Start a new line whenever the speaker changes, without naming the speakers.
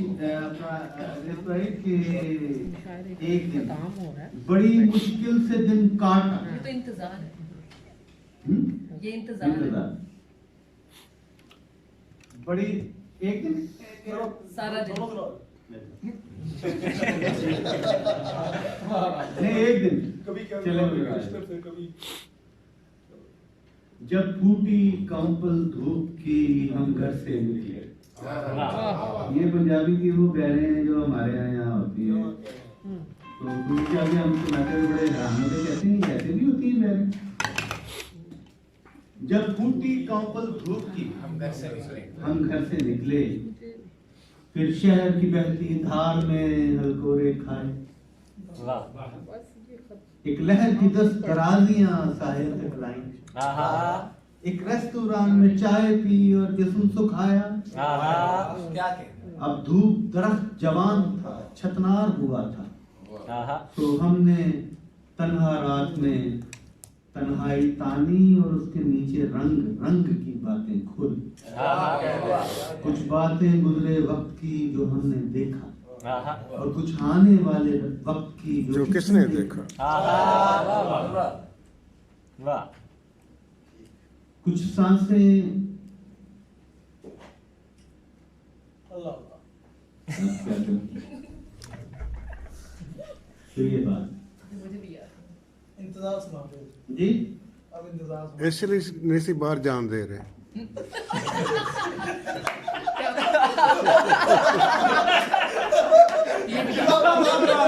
अपना कि एक दिन बड़ी मुश्किल से दिन काटा।
ये तो इंतजार है, ये
इंतजार बड़ी एक दिन
सारा दिन
नहीं एक दिन
कभी क्या
चलेंगे।
कभी
जब फूटी कंपल धूप की हम घर से निकले। ये पंजाबी की वो कह रहे हैं जो हमारे यहाँ होती है। तो पंजाबी हम सुनाते हुए बड़े हैरान होते, कहते हैं ऐसे भी होती है बहरें। जब फूटी कंपल धूप की हम घर से निकले, फिर शहर की बहती धार में हलकोरे खाए। एक लहर की 10 दराजियां साहिल तक लाई। एक रेस्तोरां में चाय पी और जिस्म सुखाया। अब धूप दरख्त जवान था, छतनार हुआ था। तो हमने तन्हा रात में तन्हाई तानी और उसके नीचे रंग रंग की बातें खुली। कुछ बातें गुजरे वक्त की जो हमने देखा, और कुछ आने वाले वक्त की जो
किसने देखा।
कुछ सांसें तो ये बात
मुझे भी याद
इंतजार सुना
जी
अब इंतजार
इसलिए नहीं सी बाहर जान दे रहे।
सुना।